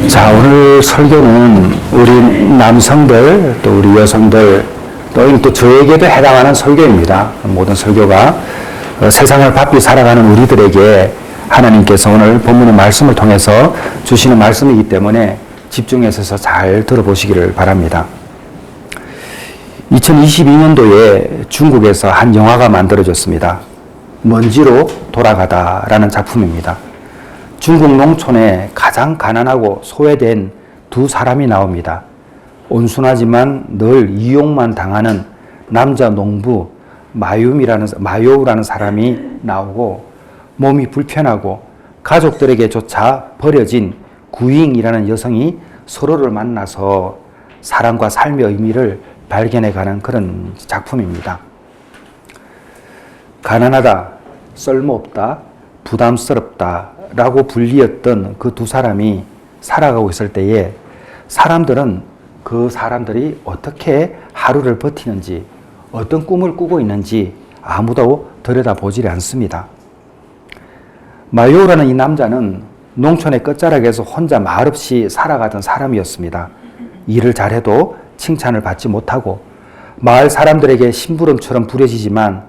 자, 오늘 설교는 우리 남성들, 또 우리 여성들, 또 저에게도 해당하는 설교입니다. 모든 설교가 세상을 바삐 살아가는 우리들에게 하나님께서 오늘 본문의 말씀을 통해서 주시는 말씀이기 때문에 집중해서 잘 들어보시기를 바랍니다. 2022년도에 중국에서 한 영화가 만들어졌습니다. 먼지로 돌아가다라는 작품입니다. 중국 농촌에 가장 가난하고 소외된 두 사람이 나옵니다. 온순하지만 늘 이용만 당하는 남자 농부 마요우라는 사람이 나오고, 몸이 불편하고 가족들에게조차 버려진 구잉이라는 여성이 서로를 만나서 사랑과 삶의 의미를 발견해가는 그런 작품입니다. 가난하다, 쓸모없다, 부담스럽다 라고 불리었던 그 두 사람이 살아가고 있을 때에 사람들은 그 사람들이 어떻게 하루를 버티는지, 어떤 꿈을 꾸고 있는지 아무도 들여다보지 않습니다. 마요라는 이 남자는 농촌의 끝자락에서 혼자 말없이 살아가던 사람이었습니다. 일을 잘해도 칭찬을 받지 못하고 마을 사람들에게 심부름처럼 부려지지만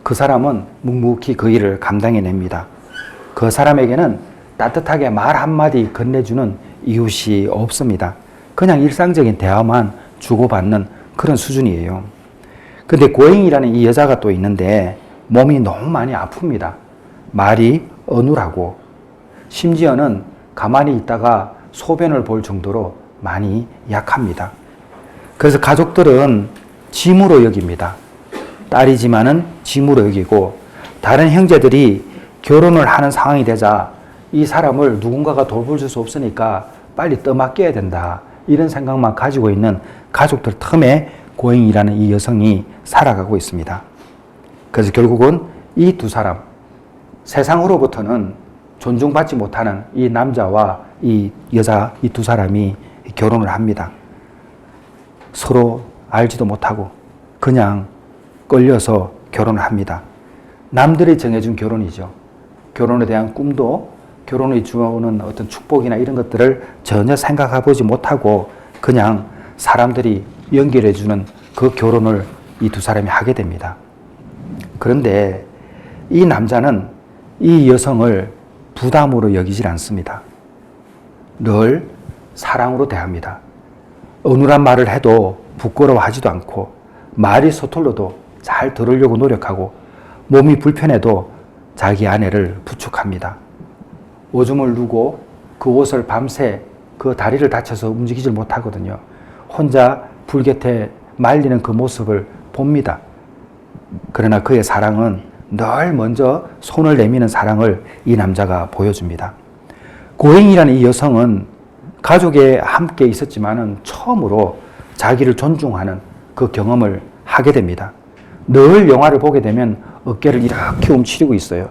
그 사람은 묵묵히 그 일을 감당해냅니다. 그 사람에게는 따뜻하게 말 한마디 건네주는 이웃이 없습니다. 그냥 일상적인 대화만 주고받는 그런 수준이에요. 근데 고잉이라는 이 여자가 또 있는데 몸이 너무 많이 아픕니다. 말이 어눌하고 심지어는 가만히 있다가 소변을 볼 정도로 많이 약합니다. 그래서 가족들은 짐으로 여깁니다. 딸이지만은 짐으로 여기고, 다른 형제들이 결혼을 하는 상황이 되자 이 사람을 누군가가 돌볼 수 없으니까 빨리 떠맡겨야 된다, 이런 생각만 가지고 있는 가족들 틈에 고잉이라는 이 여성이 살아가고 있습니다. 그래서 결국은 이 두 사람, 세상으로부터는 존중받지 못하는 이 남자와 이 여자, 이 두 사람이 결혼을 합니다. 서로 알지도 못하고 그냥 끌려서 결혼을 합니다. 남들이 정해준 결혼이죠. 결혼에 대한 꿈도, 결혼이 주는 어떤 축복이나 이런 것들을 전혀 생각해보지 못하고 그냥 사람들이 연결해주는 그 결혼을 이 두 사람이 하게 됩니다. 그런데 이 남자는 이 여성을 부담으로 여기질 않습니다. 늘 사랑으로 대합니다. 어눌한 말을 해도 부끄러워하지도 않고, 말이 서툴러도 잘 들으려고 노력하고, 몸이 불편해도 자기 아내를 부축합니다. 오줌을 누고 그 옷을 밤새 그 다리를 다쳐서 움직이질 못하거든요. 혼자 불 곁에 말리는 그 모습을 봅니다. 그러나 그의 사랑은 늘 먼저 손을 내미는 사랑을 이 남자가 보여줍니다. 고잉이라는 이 여성은 가족에 함께 있었지만은 처음으로 자기를 존중하는 그 경험을 하게 됩니다. 늘 영화를 보게 되면 어깨를 이렇게 움츠리고 있어요.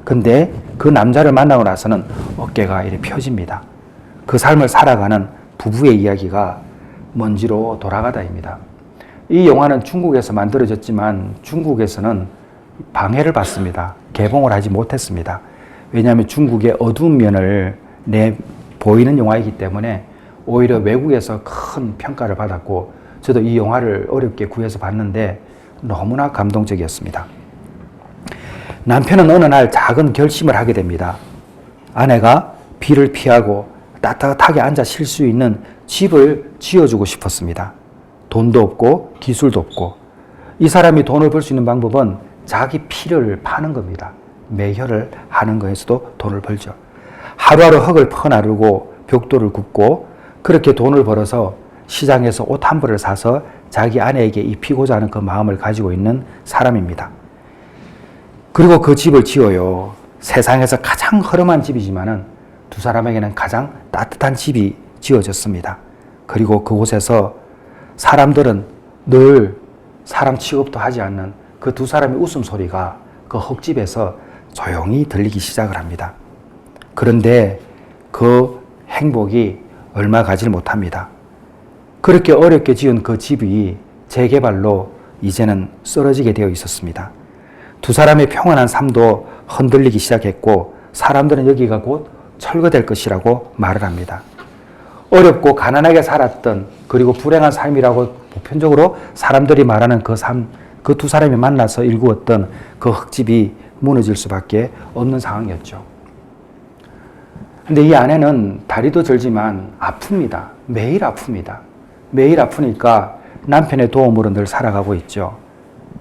근데 그 남자를 만나고 나서는 어깨가 이렇게 펴집니다. 그 삶을 살아가는 부부의 이야기가 먼지로 돌아가다입니다. 이 영화는 중국에서 만들어졌지만 중국에서는 방해를 받습니다. 개봉을 하지 못했습니다. 왜냐하면 중국의 어두운 면을 보이는 영화이기 때문에 오히려 외국에서 큰 평가를 받았고, 저도 이 영화를 어렵게 구해서 봤는데 너무나 감동적이었습니다. 남편은 어느 날 작은 결심을 하게 됩니다. 아내가 비를 피하고 따뜻하게 앉아 쉴 수 있는 집을 지어주고 싶었습니다. 돈도 없고 기술도 없고, 이 사람이 돈을 벌 수 있는 방법은 자기 피를 파는 겁니다. 매혈을 하는 거에서도 돈을 벌죠. 하루하루 흙을 퍼나르고 벽돌을 굽고 그렇게 돈을 벌어서 시장에서 옷 한 벌을 사서 자기 아내에게 입히고자 하는 그 마음을 가지고 있는 사람입니다. 그리고 그 집을 지어요. 세상에서 가장 허름한 집이지만은 두 사람에게는 가장 따뜻한 집이 지어졌습니다. 그리고 그곳에서 사람들은 늘 사람 취급도 하지 않는 그 두 사람의 웃음소리가 그 흙집에서 조용히 들리기 시작을 합니다. 그런데 그 행복이 얼마 가지 못합니다. 그렇게 어렵게 지은 그 집이 재개발로 이제는 쓰러지게 되어 있었습니다. 두 사람의 평안한 삶도 흔들리기 시작했고, 사람들은 여기가 곧 철거될 것이라고 말을 합니다. 어렵고 가난하게 살았던 그리고 불행한 삶이라고 보편적으로 사람들이 말하는 그 삶, 그 두 사람이 만나서 일구었던 그 흙집이 무너질 수밖에 없는 상황이었죠. 근데 이 아내는 다리도 절지만 아픕니다. 매일 아픕니다. 매일 아프니까 남편의 도움으로 늘 살아가고 있죠.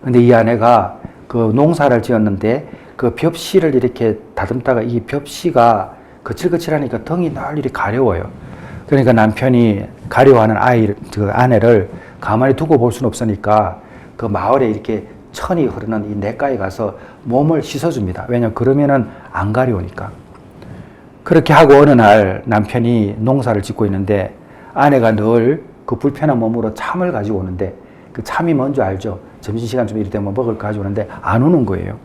근데 이 아내가 그 농사를 지었는데 그 벽씨를 이렇게 다듬다가 이 벽씨가 거칠거칠하니까 등이 늘 이렇게 가려워요. 그러니까 남편이 가려워하는 그 아내를 가만히 두고 볼 수는 없으니까 그 마을에 이렇게 천이 흐르는 이 냇가에 가서 몸을 씻어줍니다. 왜냐면 그러면은 안 가려우니까. 그렇게 하고 어느 날 남편이 농사를 짓고 있는데 아내가 늘 그 불편한 몸으로 참을 가지고 오는데 그 참이 뭔지 알죠? 점심시간 좀 이럴 때면 먹을 거 가지고 오는데 안 오는 거예요.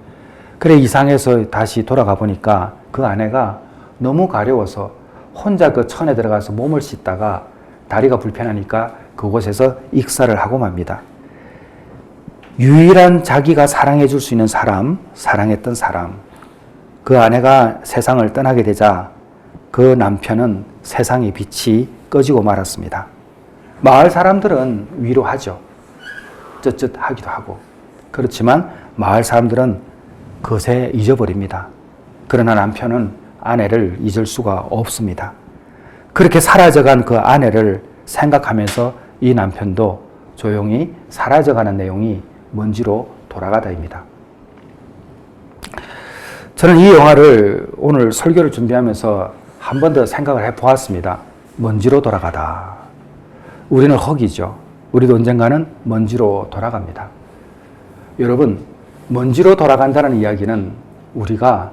그래 이상해서 다시 돌아가 보니까 그 아내가 너무 가려워서 혼자 그 천에 들어가서 몸을 씻다가 다리가 불편하니까 그곳에서 익사를 하고 맙니다. 유일한 자기가 사랑해 줄 수 있는 사람, 사랑했던 사람, 그 아내가 세상을 떠나게 되자 그 남편은 세상의 빛이 꺼지고 말았습니다. 마을 사람들은 위로하죠. 쯧쯧하기도 하고. 그렇지만 마을 사람들은 그새 잊어버립니다. 그러나 남편은 아내를 잊을 수가 없습니다. 그렇게 사라져간 그 아내를 생각하면서 이 남편도 조용히 사라져가는 내용이 먼지로 돌아가다입니다. 저는 이 영화를 오늘 설교를 준비하면서 한 번 더 생각을 해보았습니다. 먼지로 돌아가다. 우리는 흙이죠. 우리도 언젠가는 먼지로 돌아갑니다. 여러분, 먼지로 돌아간다는 이야기는 우리가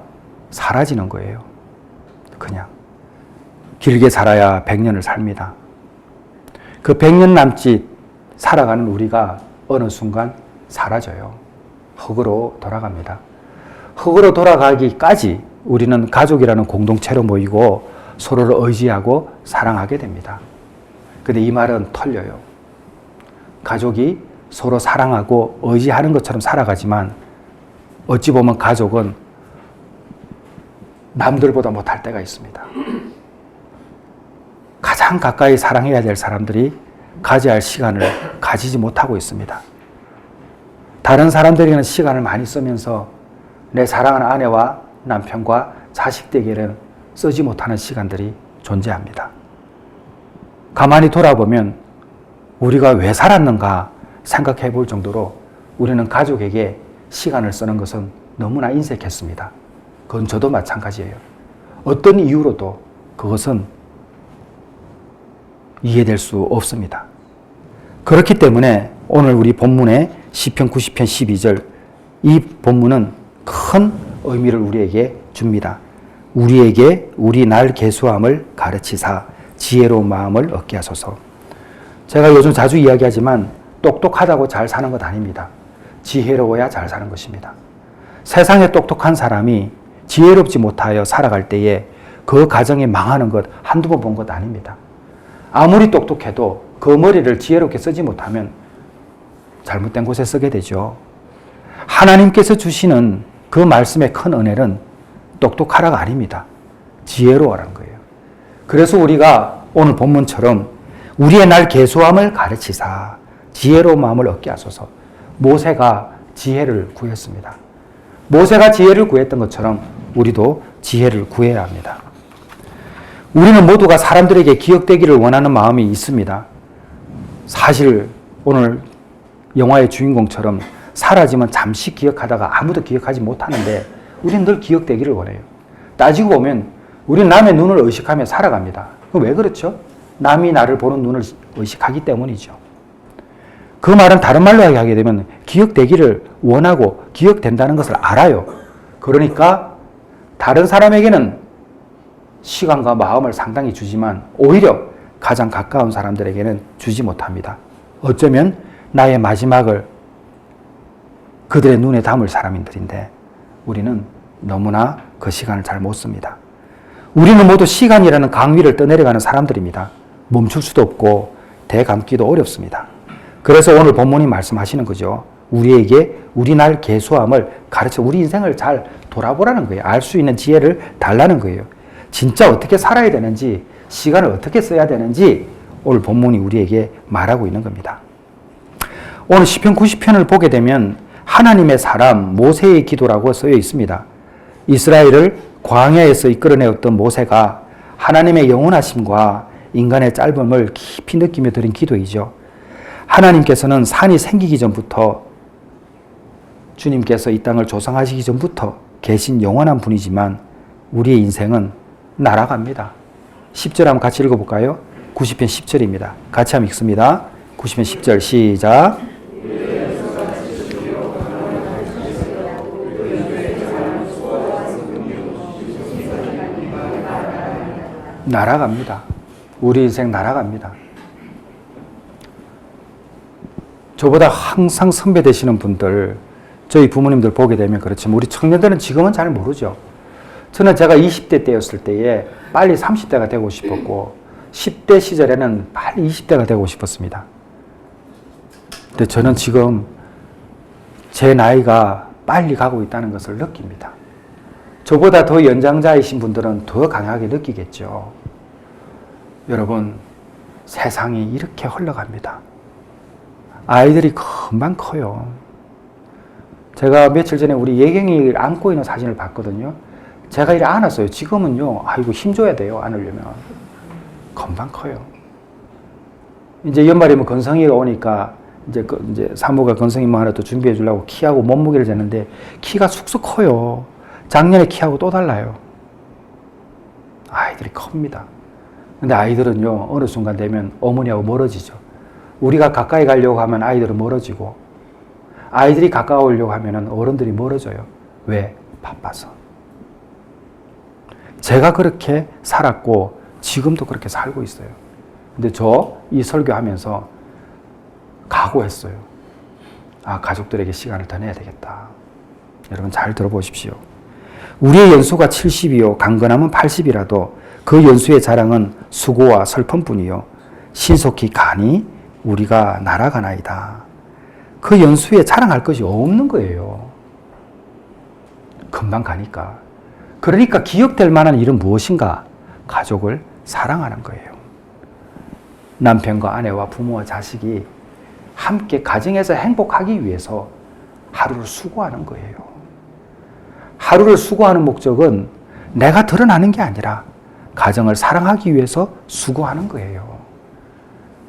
사라지는 거예요. 그냥. 길게 살아야 100년을 삽니다. 그 100년 남짓 살아가는 우리가 어느 순간 사라져요. 흙으로 돌아갑니다. 흙으로 돌아가기까지 우리는 가족이라는 공동체로 모이고 서로를 의지하고 사랑하게 됩니다. 근데 이 말은 틀려요. 가족이 서로 사랑하고 의지하는 것처럼 살아가지만 어찌 보면 가족은 남들보다 못할 때가 있습니다. 가장 가까이 사랑해야 될 사람들이 가져야 할 시간을 가지지 못하고 있습니다. 다른 사람들에게는 시간을 많이 쓰면서 내 사랑하는 아내와 남편과 자식들에게는 쓰지 못하는 시간들이 존재합니다. 가만히 돌아보면 우리가 왜 살았는가 생각해 볼 정도로 우리는 가족에게 시간을 쓰는 것은 너무나 인색했습니다. 그건 저도 마찬가지예요. 어떤 이유로도 그것은 이해될 수 없습니다. 그렇기 때문에 오늘 우리 본문의 시편 90편 12절 이 본문은 큰 의미를 우리에게 줍니다. 우리에게 우리 날 계수함을 가르치사 지혜로운 마음을 얻게 하소서. 제가 요즘 자주 이야기하지만 똑똑하다고 잘 사는 것 아닙니다. 지혜로워야 잘 사는 것입니다. 세상에 똑똑한 사람이 지혜롭지 못하여 살아갈 때에 그 가정이 망하는 것 한두 번 본 것 아닙니다. 아무리 똑똑해도 그 머리를 지혜롭게 쓰지 못하면 잘못된 곳에 쓰게 되죠. 하나님께서 주시는 그 말씀의 큰 은혜는 똑똑하라가 아닙니다. 지혜로워라는 거예요. 그래서 우리가 오늘 본문처럼 우리의 날 계수함을 가르치사 지혜로운 마음을 얻게 하소서. 모세가 지혜를 구했습니다. 모세가 지혜를 구했던 것처럼 우리도 지혜를 구해야 합니다. 우리는 모두가 사람들에게 기억되기를 원하는 마음이 있습니다. 사실 오늘 영화의 주인공처럼 사라지면 잠시 기억하다가 아무도 기억하지 못하는데 우리는 늘 기억되기를 원해요. 따지고 보면 우리는 남의 눈을 의식하며 살아갑니다. 왜 그렇죠? 남이 나를 보는 눈을 의식하기 때문이죠. 그 말은 다른 말로 하게 되면 기억되기를 원하고 기억된다는 것을 알아요. 그러니까 다른 사람에게는 시간과 마음을 상당히 주지만 오히려 가장 가까운 사람들에게는 주지 못합니다. 어쩌면 나의 마지막을 그들의 눈에 담을 사람들인데 우리는 너무나 그 시간을 잘 못 씁니다. 우리는 모두 시간이라는 강위를 떠내려가는 사람들입니다. 멈출 수도 없고 되감기도 어렵습니다. 그래서 오늘 본문이 말씀하시는 거죠. 우리에게 우리 날 계수함을 가르쳐 우리 인생을 잘 돌아보라는 거예요. 알 수 있는 지혜를 달라는 거예요. 진짜 어떻게 살아야 되는지 시간을 어떻게 써야 되는지 오늘 본문이 우리에게 말하고 있는 겁니다. 오늘 시편 90편을 보게 되면 하나님의 사람 모세의 기도라고 쓰여 있습니다. 이스라엘을 광야에서 이끌어내었던 모세가 하나님의 영원하심과 인간의 짧음을 깊이 느끼며 드린 기도이죠. 하나님께서는 산이 생기기 전부터, 주님께서 이 땅을 조성하시기 전부터 계신 영원한 분이지만 우리의 인생은 날아갑니다. 10절 한번 같이 읽어볼까요? 90편 10절입니다. 같이 한번 읽습니다. 90편 10절 시작. 날아갑니다. 우리 인생 날아갑니다. 저보다 항상 선배 되시는 분들, 저희 부모님들 보게 되면 그렇지만 우리 청년들은 지금은 잘 모르죠. 저는 제가 20대 때였을 때에 빨리 30대가 되고 싶었고 10대 시절에는 빨리 20대가 되고 싶었습니다. 근데 저는 지금 제 나이가 빨리 가고 있다는 것을 느낍니다. 저보다 더 연장자이신 분들은 더 강하게 느끼겠죠. 여러분, 세상이 이렇게 흘러갑니다. 아이들이 금방 커요. 제가 며칠 전에 우리 예경이를 안고 있는 사진을 봤거든요. 제가 이래 안았어요. 지금은요, 아이고, 힘줘야 돼요, 안으려면. 금방 커요. 이제 연말이면 건성이가 오니까, 이제 사모가 건성이 뭐 하나 또 준비해 주려고 키하고 몸무게를 재는데, 키가 쑥쑥 커요. 작년에 키하고 또 달라요. 아이들이 큽니다. 근데 아이들은요, 어느 순간 되면 어머니하고 멀어지죠. 우리가 가까이 가려고 하면 아이들은 멀어지고, 아이들이 가까우려고 하면 어른들이 멀어져요. 왜? 바빠서. 제가 그렇게 살았고, 지금도 그렇게 살고 있어요. 근데 저 이 설교하면서 각오했어요. 아, 가족들에게 시간을 더 내야 되겠다. 여러분 잘 들어보십시오. 우리의 연수가 70이요, 강건하면 80이라도 그 연수의 자랑은 수고와 슬픔뿐이요, 신속히 가니 우리가 날아가나이다. 그 연수에 자랑할 것이 없는 거예요. 금방 가니까. 그러니까 기억될 만한 일은 무엇인가? 가족을 사랑하는 거예요. 남편과 아내와 부모와 자식이 함께 가정에서 행복하기 위해서 하루를 수고하는 거예요. 하루를 수고하는 목적은 내가 드러나는 게 아니라 가정을 사랑하기 위해서 수고하는 거예요.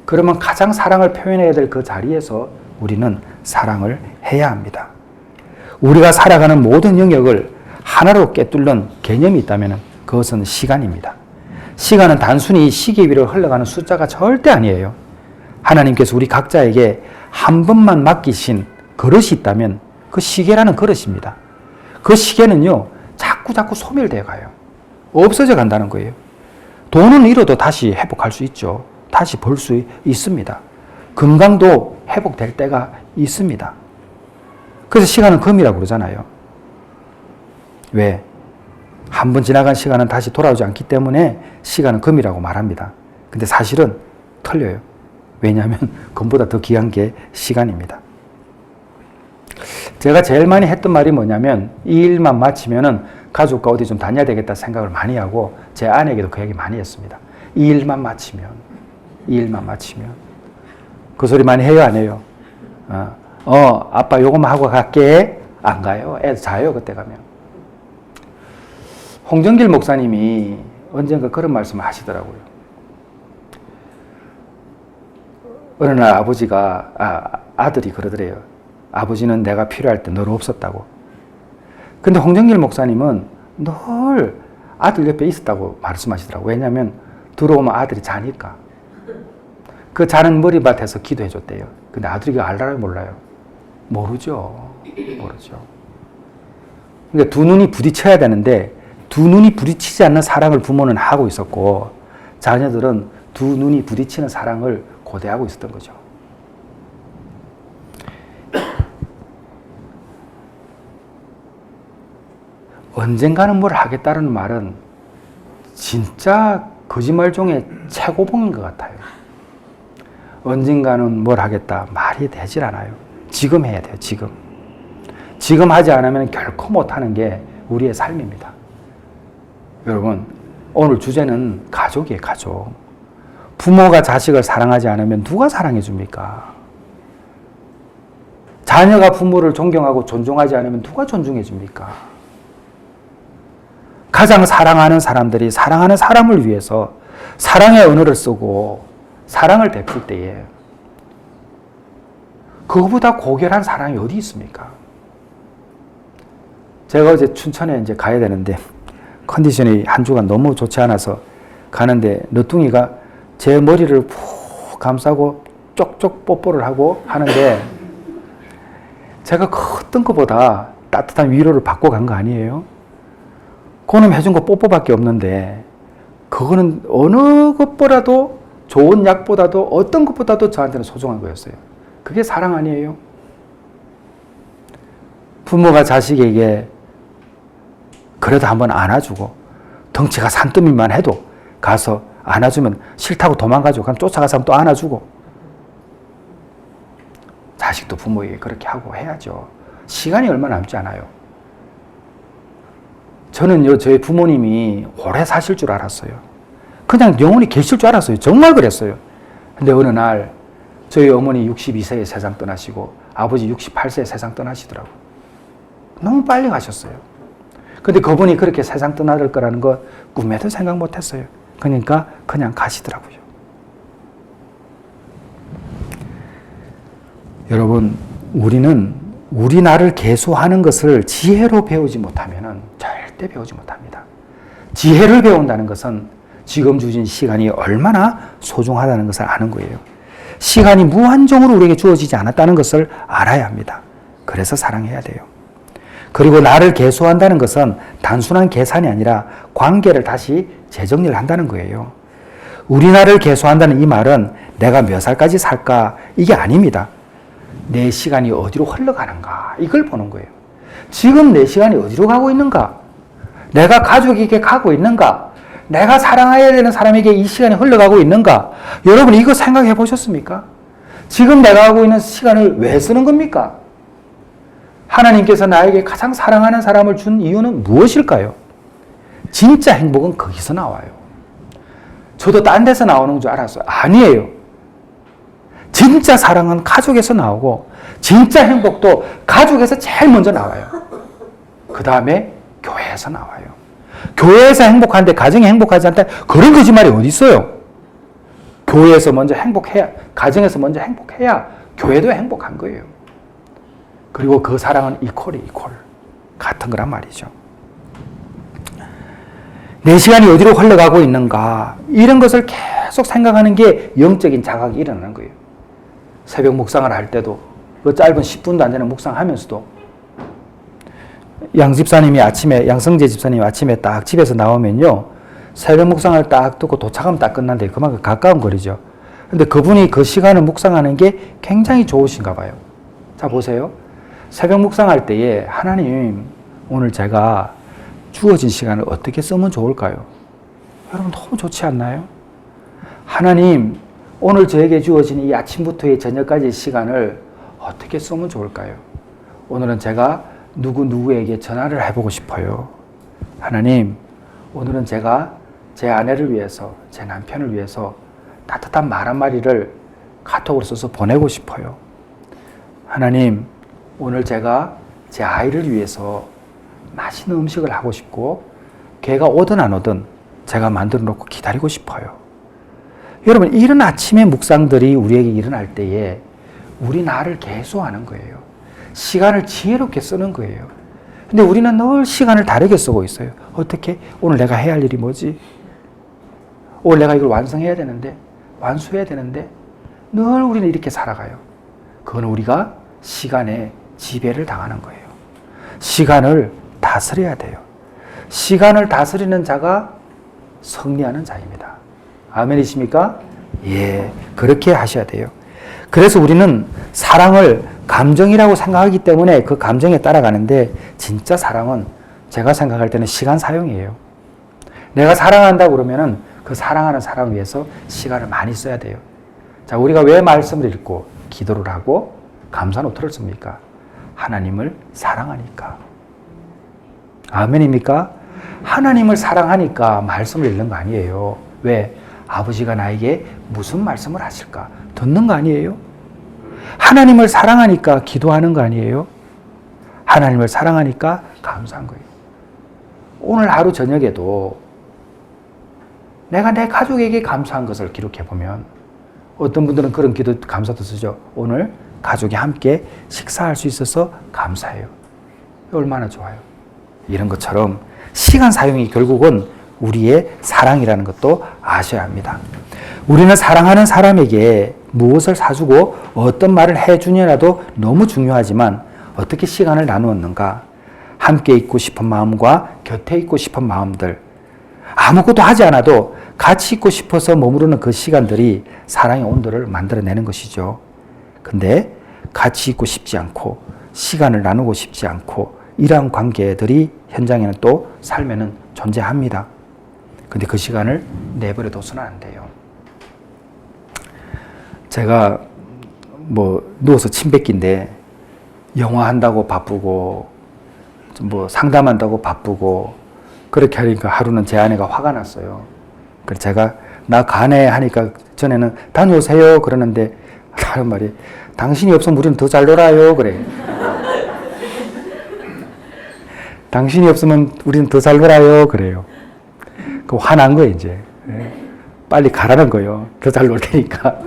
그러면 가장 사랑을 표현해야 될 그 자리에서 우리는 사랑을 해야 합니다. 우리가 살아가는 모든 영역을 하나로 꿰뚫는 개념이 있다면 그것은 시간입니다. 시간은 단순히 시계 위로 흘러가는 숫자가 절대 아니에요. 하나님께서 우리 각자에게 한 번만 맡기신 그릇이 있다면 그 시계라는 그릇입니다. 그 시계는요, 자꾸 소멸되어 가요. 없어져 간다는 거예요. 돈은 잃어도 다시 회복할 수 있죠. 다시 벌 수 있습니다. 건강도 회복될 때가 있습니다. 그래서 시간은 금이라고 그러잖아요. 왜? 한 번 지나간 시간은 다시 돌아오지 않기 때문에 시간은 금이라고 말합니다. 근데 사실은 틀려요. 왜냐하면 금보다 더 귀한 게 시간입니다. 제가 제일 많이 했던 말이 뭐냐면, 이 일만 마치면은 가족과 어디 좀 다녀야 되겠다 생각을 많이 하고, 제 아내에게도 그 얘기 많이 했습니다. 이 일만 마치면. 그 소리 많이 해요, 안 해요? 아빠 요거만 하고 갈게. 안 가요. 애들 자요, 그때 가면. 홍정길 목사님이 언젠가 그런 말씀을 하시더라고요. 어느 날 아들이 그러더래요. 아버지는 내가 필요할 때 늘 없었다고. 근데 홍정길 목사님은 늘 아들 옆에 있었다고 말씀하시더라고요. 왜냐하면 들어오면 아들이 자니까. 그 자는 머리밭에서 기도해 줬대요. 근데 아들이 그거 알아요, 몰라요? 모르죠. 그러니까 두 눈이 부딪혀야 되는데, 두 눈이 부딪히지 않는 사랑을 부모는 하고 있었고, 자녀들은 두 눈이 부딪히는 사랑을 고대하고 있었던 거죠. 언젠가는 뭘 하겠다는 말은 진짜 거짓말 중에 최고봉인 것 같아요. 언젠가는 뭘 하겠다 말이 되질 않아요. 지금 해야 돼요. 지금 하지 않으면 결코 못하는 게 우리의 삶입니다. 여러분, 오늘 주제는 가족이에요, 가족. 부모가 자식을 사랑하지 않으면 누가 사랑해 줍니까? 자녀가 부모를 존경하고 존중하지 않으면 누가 존중해 줍니까? 가장 사랑하는 사람들이 사랑하는 사람을 위해서 사랑의 언어를 쓰고 사랑을 베풀 때에 그거보다 고결한 사랑이 어디 있습니까? 제가 어제 춘천에 이제 가야 되는데 컨디션이 한 주간 너무 좋지 않아서 가는데 너뚱이가 제 머리를 푹 감싸고 쪽쪽 뽀뽀를 하고 하는데 제가 그 어떤 것보다 따뜻한 위로를 받고 간 거 아니에요? 그놈 해준 거 뽀뽀밖에 없는데 그거는 어느 것보다도 좋은 약보다도 어떤 것보다도 저한테는 소중한 거였어요. 그게 사랑 아니에요? 부모가 자식에게 그래도 한번 안아주고 덩치가 산더미만 해도 가서 안아주면 싫다고 도망가죠. 그럼 쫓아가서 또 안아주고 자식도 부모에게 그렇게 하고 해야죠. 시간이 얼마 남지 않아요. 저는요, 저희 부모님이 오래 사실 줄 알았어요. 그냥 영원히 계실 줄 알았어요. 정말 그랬어요. 근데 어느 날 저희 어머니 62세에 세상 떠나시고 아버지 68세에 세상 떠나시더라고요. 너무 빨리 가셨어요. 근데 그분이 그렇게 세상 떠날 거라는 거 꿈에도 생각 못 했어요. 그러니까 그냥 가시더라고요. 여러분, 우리는 우리 나를 계수하는 것을 지혜로 배우지 못하면 절대 배우지 못합니다. 지혜를 배운다는 것은 지금 주신 시간이 얼마나 소중하다는 것을 아는 거예요. 시간이 무한정으로 우리에게 주어지지 않았다는 것을 알아야 합니다. 그래서 사랑해야 돼요. 그리고 나를 계수한다는 것은 단순한 계산이 아니라 관계를 다시 재정리를 한다는 거예요. 우리 나를 계수한다는 이 말은 내가 몇 살까지 살까 이게 아닙니다. 내 시간이 어디로 흘러가는가 이걸 보는 거예요. 지금 내 시간이 어디로 가고 있는가? 내가 가족에게 가고 있는가? 내가 사랑해야 되는 사람에게 이 시간이 흘러가고 있는가? 여러분 이거 생각해 보셨습니까? 지금 내가 하고 있는 시간을 왜 쓰는 겁니까? 하나님께서 나에게 가장 사랑하는 사람을 준 이유는 무엇일까요? 진짜 행복은 거기서 나와요. 저도 딴 데서 나오는 줄 알았어요. 아니에요. 진짜 사랑은 가족에서 나오고 진짜 행복도 가족에서 제일 먼저 나와요. 그 다음에 교회에서 나와요. 교회에서 행복한데 가정이 행복하지 않다. 그런 거짓말이 어디 있어요? 교회에서 먼저 행복해야, 가정에서 먼저 행복해야 교회도 행복한 거예요. 그리고 그 사랑은 이퀄 같은 거란 말이죠. 내 시간이 어디로 흘러가고 있는가 이런 것을 계속 생각하는 게 영적인 자각이 일어나는 거예요. 새벽 묵상을 할 때도 그 짧은 10분도 안 되는 묵상하면서도 양성재 집사님이 아침에 딱 집에서 나오면요 새벽 묵상을 딱 듣고 도착하면 딱 끝난데 그만큼 가까운 거리죠. 근데 그분이 그 시간을 묵상하는 게 굉장히 좋으신가 봐요. 자 보세요. 새벽 묵상할 때에 하나님 오늘 제가 주어진 시간을 어떻게 쓰면 좋을까요? 여러분 너무 좋지 않나요? 하나님 오늘 저에게 주어진 이 아침부터 저녁까지의 시간을 어떻게 쓰면 좋을까요? 오늘은 제가 누구에게 전화를 해보고 싶어요. 하나님 오늘은 제가 제 아내를 위해서 제 남편을 위해서 따뜻한 말 한마디를 카톡으로 써서 보내고 싶어요. 하나님 오늘 제가 제 아이를 위해서 맛있는 음식을 하고 싶고 걔가 오든 안 오든 제가 만들어 놓고 기다리고 싶어요. 여러분 이런 아침의 묵상들이 우리에게 일어날 때에 우리 나를 계수하는 거예요. 시간을 지혜롭게 쓰는 거예요. 근데 우리는 늘 시간을 다르게 쓰고 있어요. 어떻게? 오늘 내가 해야 할 일이 뭐지? 오늘 내가 이걸 완성해야 되는데 완수해야 되는데 늘 우리는 이렇게 살아가요. 그건 우리가 시간에 지배를 당하는 거예요. 시간을 다스려야 돼요. 시간을 다스리는 자가 승리하는 자입니다. 아멘이십니까? 예, 그렇게 하셔야 돼요. 그래서 우리는 사랑을 감정이라고 생각하기 때문에 그 감정에 따라가는데 진짜 사랑은 제가 생각할 때는 시간 사용이에요. 내가 사랑한다고 그러면은 그 사랑하는 사람을 위해서 시간을 많이 써야 돼요. 자, 우리가 왜 말씀을 읽고 기도를 하고 감사 노트를 씁니까? 하나님을 사랑하니까. 아멘입니까? 하나님을 사랑하니까 말씀을 읽는 거 아니에요. 왜? 아버지가 나에게 무슨 말씀을 하실까? 듣는 거 아니에요? 하나님을 사랑하니까 기도하는 거 아니에요? 하나님을 사랑하니까 감사한 거예요. 오늘 하루 저녁에도 내가 내 가족에게 감사한 것을 기록해 보면 어떤 분들은 그런 기도 감사도 쓰죠. 오늘 가족이 함께 식사할 수 있어서 감사해요. 얼마나 좋아요. 이런 것처럼 시간 사용이 결국은 우리의 사랑이라는 것도 아셔야 합니다. 우리는 사랑하는 사람에게 무엇을 사주고 어떤 말을 해주냐라도 너무 중요하지만 어떻게 시간을 나누었는가? 함께 있고 싶은 마음과 곁에 있고 싶은 마음들, 아무것도 하지 않아도 같이 있고 싶어서 머무르는 그 시간들이 사랑의 온도를 만들어내는 것이죠. 근데 같이 있고 싶지 않고 시간을 나누고 싶지 않고 이러한 관계들이 현장에는 또 삶에는 존재합니다. 근데 그 시간을 내버려 둬서는 안 돼요. 제가 누워서 침 뱉기인데 영화 한다고 바쁘고 상담한다고 바쁘고 그렇게 하니까 하루는 제 아내가 화가 났어요. 그래서 제가 나 가네 하니까 전에는 다녀오세요 그러는데 다른 말이 당신이 없으면 우리는 더 잘 놀아요 그래. 당신이 없으면 우리는 더 잘 놀아요 그래요. 그 화난 거예요 이제. 빨리 가라는 거예요. 더 잘 놀 테니까.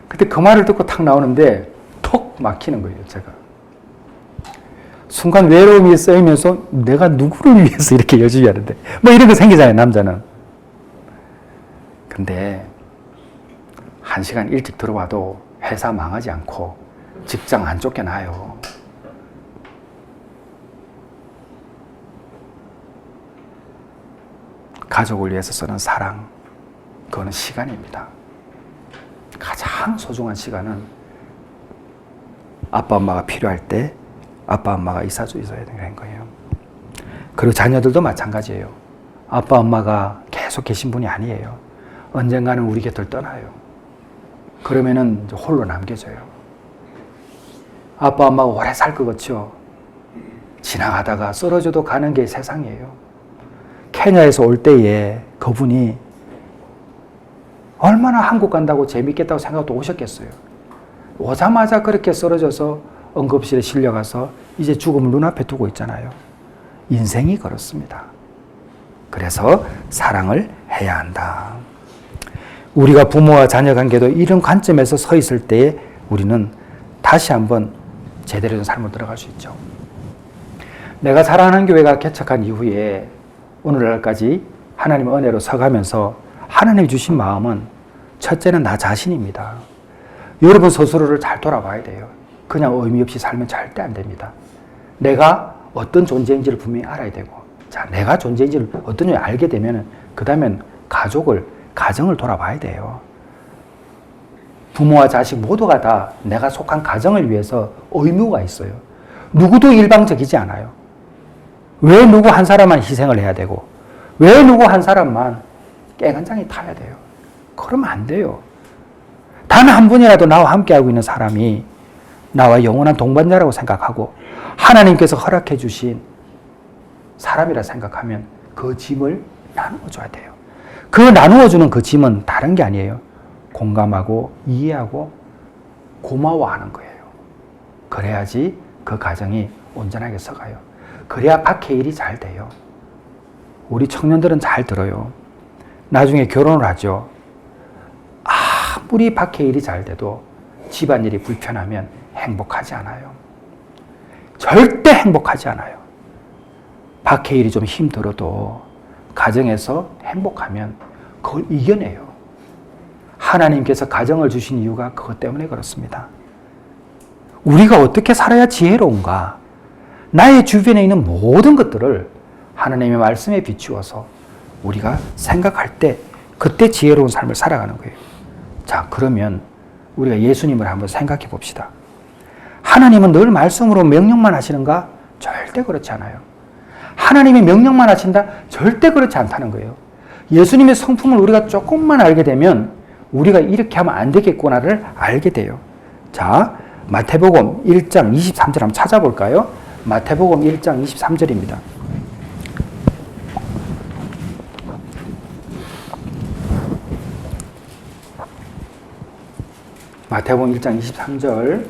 근데 그 말을 듣고 탁 나오는데 톡 막히는 거예요 제가. 순간 외로움이 쌓이면서 내가 누구를 위해서 이렇게 열심히 하는데 이런 거 생기잖아요 남자는. 근데 1시간 일찍 들어와도 회사 망하지 않고 직장 안 쫓겨나요. 가족을 위해서 쓰는 사랑, 그거는 시간입니다. 가장 소중한 시간은 아빠 엄마가 필요할 때 아빠 엄마가 있어야 되는 거예요. 그리고 자녀들도 마찬가지예요. 아빠 엄마가 계속 계신 분이 아니에요. 언젠가는 우리 곁을 떠나요. 그러면은 이제 홀로 남겨져요. 아빠 엄마가 오래 살 것 같죠? 지나가다가 쓰러져도 가는 게 세상이에요. 케냐에서 올 때에 그분이 얼마나 한국 간다고 재밌겠다고 생각하고 오셨겠어요. 오자마자 그렇게 쓰러져서 응급실에 실려가서 이제 죽음을 눈앞에 두고 있잖아요. 인생이 그렇습니다. 그래서 사랑을 해야 한다. 우리가 부모와 자녀 관계도 이런 관점에서 서 있을 때에 우리는 다시 한번 제대로 된 삶을 들어갈 수 있죠. 내가 사랑하는 교회가 개척한 이후에 오늘날까지 하나님의 은혜로 서가면서 하나님이 주신 마음은 첫째는 나 자신입니다. 여러분 스스로를 잘 돌아봐야 돼요. 그냥 의미 없이 살면 절대 안 됩니다. 내가 어떤 존재인지를 분명히 알아야 되고, 자, 내가 존재인지를 어떤 존재인지 알게 되면 그 다음엔 가정을 돌아봐야 돼요. 부모와 자식 모두가 다 내가 속한 가정을 위해서 의무가 있어요. 누구도 일방적이지 않아요. 왜 누구 한 사람만 희생을 해야 되고, 왜 누구 한 사람만 깨간장이 타야 돼요? 그러면 안 돼요. 단 한 분이라도 나와 함께하고 있는 사람이 나와 영원한 동반자라고 생각하고 하나님께서 허락해 주신 사람이라 생각하면 그 짐을 나누어줘야 돼요. 그 나누어주는 그 짐은 다른 게 아니에요. 공감하고 이해하고 고마워하는 거예요. 그래야지 그 가정이 온전하게 서가요. 그래야 밖의 일이 잘 돼요. 우리 청년들은 잘 들어요. 나중에 결혼을 하죠. 아무리 밖의 일이 잘 돼도 집안일이 불편하면 행복하지 않아요. 절대 행복하지 않아요. 밖의 일이 좀 힘들어도 가정에서 행복하면 그걸 이겨내요. 하나님께서 가정을 주신 이유가 그것 때문에 그렇습니다. 우리가 어떻게 살아야 지혜로운가? 나의 주변에 있는 모든 것들을 하나님의 말씀에 비추어서 우리가 생각할 때 그때 지혜로운 삶을 살아가는 거예요. 자, 그러면 우리가 예수님을 한번 생각해 봅시다. 하나님은 늘 말씀으로 명령만 하시는가? 절대 그렇지 않아요. 하나님이 명령만 하신다? 절대 그렇지 않다는 거예요. 예수님의 성품을 우리가 조금만 알게 되면 우리가 이렇게 하면 안 되겠구나를 알게 돼요. 자, 마태복음 1장 23절 한번 찾아볼까요? 마태복음 1장 23절입니다. 마태복음 1장 23절.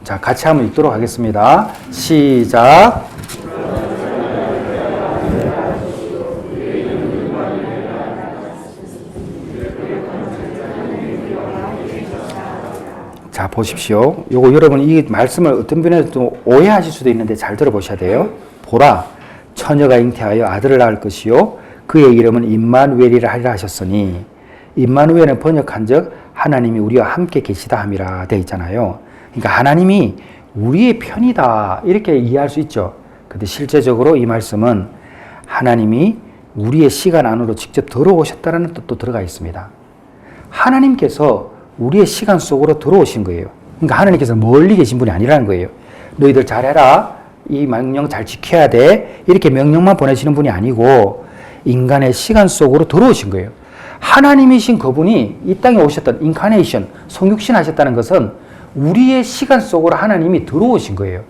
자, 같이 한번 읽도록 하겠습니다. 시작. 자, 보십시오. 요거 여러분 이 말씀을 어떤 분에서 좀 오해하실 수도 있는데 잘 들어보셔야 돼요. 보라, 처녀가 잉태하여 아들을 낳을 것이요 그의 이름은 임마누엘이라 하리라 하셨으니, 임마누엘은 번역한즉 하나님이 우리와 함께 계시다 함이라 되어 있잖아요. 그러니까 하나님이 우리의 편이다 이렇게 이해할 수 있죠. 근데 실제적으로 이 말씀은 하나님이 우리의 시간 안으로 직접 들어오셨다는 뜻도 들어가 있습니다. 하나님께서 우리의 시간 속으로 들어오신 거예요. 그러니까 하나님께서 멀리 계신 분이 아니라는 거예요. 너희들 잘해라, 이 명령 잘 지켜야 돼, 이렇게 명령만 보내시는 분이 아니고 인간의 시간 속으로 들어오신 거예요. 하나님이신 그분이 이 땅에 오셨던 인카네이션, 성육신 하셨다는 것은 우리의 시간 속으로 하나님이 들어오신 거예요.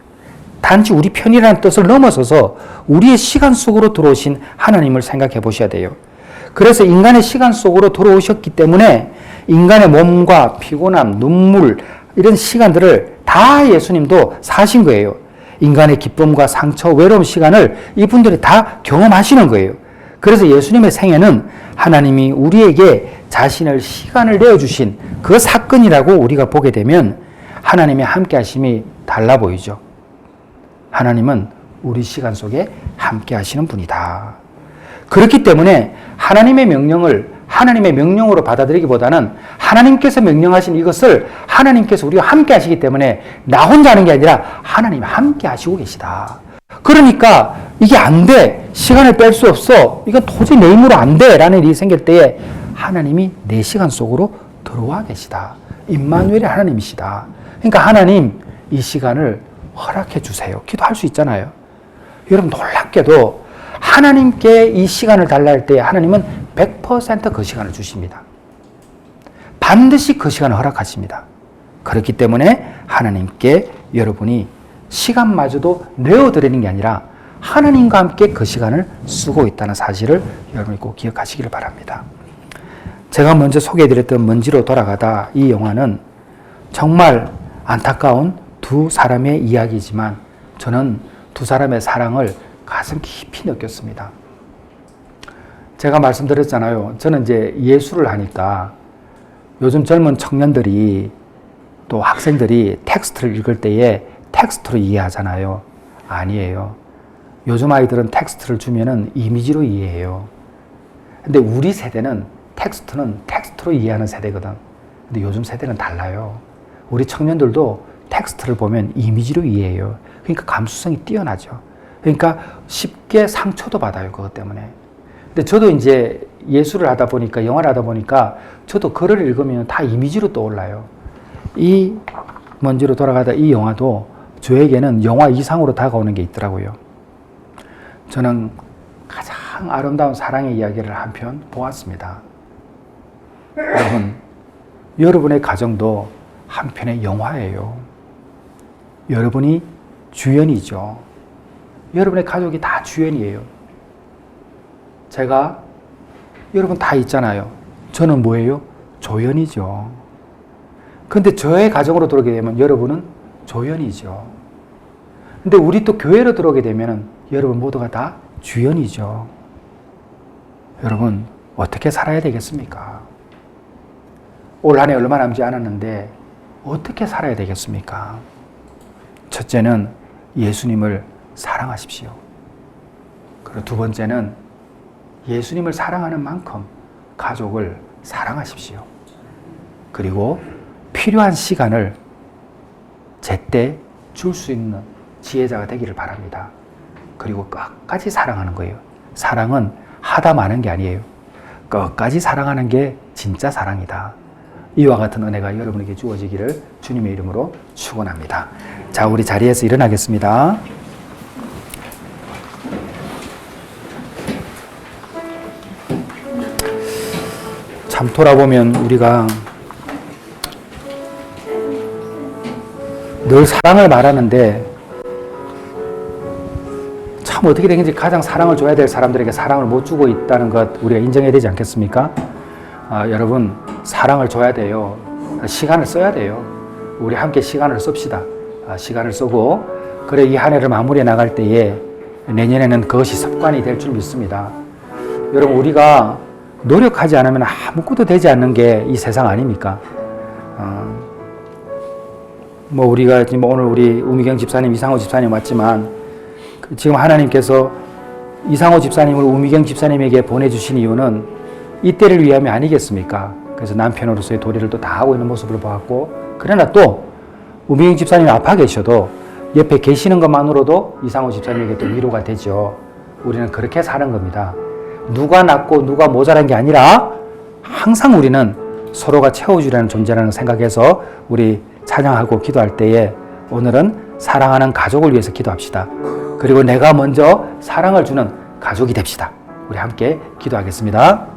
단지 우리 편이라는 뜻을 넘어서서 우리의 시간 속으로 들어오신 하나님을 생각해 보셔야 돼요. 그래서 인간의 시간 속으로 들어오셨기 때문에 인간의 몸과 피곤함, 눈물 이런 시간들을 다 예수님도 사신 거예요. 인간의 기쁨과 상처, 외로움 시간을 이분들이 다 경험하시는 거예요. 그래서 예수님의 생애는 하나님이 우리에게 자신을 시간을 내어주신 그 사건이라고 우리가 보게 되면 하나님의 함께 하심이 달라 보이죠. 하나님은 우리 시간 속에 함께 하시는 분이다. 그렇기 때문에 하나님의 명령을 하나님의 명령으로 받아들이기보다는 하나님께서 명령하신 이것을 하나님께서 우리와 함께 하시기 때문에 나 혼자 하는 게 아니라 하나님이 함께 하시고 계시다. 그러니까 이게 안 돼, 시간을 뺄 수 없어, 이건 도저히 내 힘으로 안 돼 라는 일이 생길 때에 하나님이 내 시간 속으로 들어와 계시다. 임마누엘이 하나님이시다. 그러니까 하나님 이 시간을 허락해 주세요. 기도할 수 있잖아요. 여러분 놀랍게도 하나님께 이 시간을 달라 할 때 하나님은 100% 그 시간을 주십니다. 반드시 그 시간을 허락하십니다. 그렇기 때문에 하나님께 여러분이 시간마저도 내어드리는 게 아니라 하나님과 함께 그 시간을 쓰고 있다는 사실을 여러분이 꼭 기억하시기를 바랍니다. 제가 먼저 소개해드렸던 먼지로 돌아가다, 이 영화는 정말 안타까운 두 사람의 이야기지만 저는 두 사람의 사랑을 가슴 깊이 느꼈습니다. 제가 말씀드렸잖아요. 저는 이제 예술을 하니까 요즘 젊은 청년들이 또 학생들이 텍스트를 읽을 때에 텍스트로 이해하잖아요. 아니에요. 요즘 아이들은 텍스트를 주면은 이미지로 이해해요. 근데 우리 세대는 텍스트는 텍스트로 이해하는 세대거든. 근데 요즘 세대는 달라요. 우리 청년들도 텍스트를 보면 이미지로 이해해요. 그러니까 감수성이 뛰어나죠. 그러니까 쉽게 상처도 받아요. 그것 때문에. 근데 저도 이제 예술을 하다 보니까, 영화를 하다 보니까 저도 글을 읽으면 다 이미지로 떠올라요. 이 먼지로 돌아가다 이 영화도 저에게는 영화 이상으로 다가오는 게 있더라고요. 저는 가장 아름다운 사랑의 이야기를 한 편 보았습니다. 여러분의 가정도 한 편의 영화예요. 여러분이 주연이죠. 여러분의 가족이 다 주연이에요. 제가, 여러분 다 있잖아요. 저는 뭐예요? 조연이죠. 근데 저의 가정으로 들어오게 되면 여러분은 조연이죠. 근데 우리 또 교회로 들어오게 되면 여러분 모두가 다 주연이죠. 여러분 어떻게 살아야 되겠습니까? 올 한 해 얼마 남지 않았는데 어떻게 살아야 되겠습니까? 첫째는 예수님을 사랑하십시오. 그리고 두 번째는 예수님을 사랑하는 만큼 가족을 사랑하십시오. 그리고 필요한 시간을 제때 줄 수 있는 지혜자가 되기를 바랍니다. 그리고 끝까지 사랑하는 거예요. 사랑은 하다 마는 게 아니에요. 끝까지 사랑하는 게 진짜 사랑이다. 이와 같은 은혜가 여러분에게 주어지기를 주님의 이름으로 축원합니다. 자, 우리 자리에서 일어나겠습니다. 참 돌아보면 우리가 늘 사랑을 말하는데 참 참 어떻게 되는지 가장 사랑을 줘야 될 사람들에게 사랑을 못 주고 있다는 것 우리가 인정해야 되지 않겠습니까? 여러분 사랑을 줘야 돼요. 시간을 써야 돼요. 우리 함께 시간을 씁시다. 시간을 쓰고 그래 이 한 해를 마무리해 나갈 때에 내년에는 그것이 습관이 될 줄 믿습니다. 여러분 우리가 노력하지 않으면 아무것도 되지 않는 게 이 세상 아닙니까? 뭐 우리가 지금 오늘 우리 우미경 집사님, 이상호 집사님 왔지만 지금 하나님께서 이상호 집사님을 우미경 집사님에게 보내주신 이유는 이때를 위함이 아니겠습니까? 그래서 남편으로서의 도리를 또 다하고 있는 모습을 보았고 그러나 또 우미경 집사님이 아파 계셔도 옆에 계시는 것만으로도 이상호 집사님에게 또 위로가 되죠. 우리는 그렇게 사는 겁니다. 누가 낫고 누가 모자란 게 아니라 항상 우리는 서로가 채워주려는 존재라는 생각에서 우리 찬양하고 기도할 때에 오늘은 사랑하는 가족을 위해서 기도합시다. 그리고 내가 먼저 사랑을 주는 가족이 됩시다. 우리 함께 기도하겠습니다.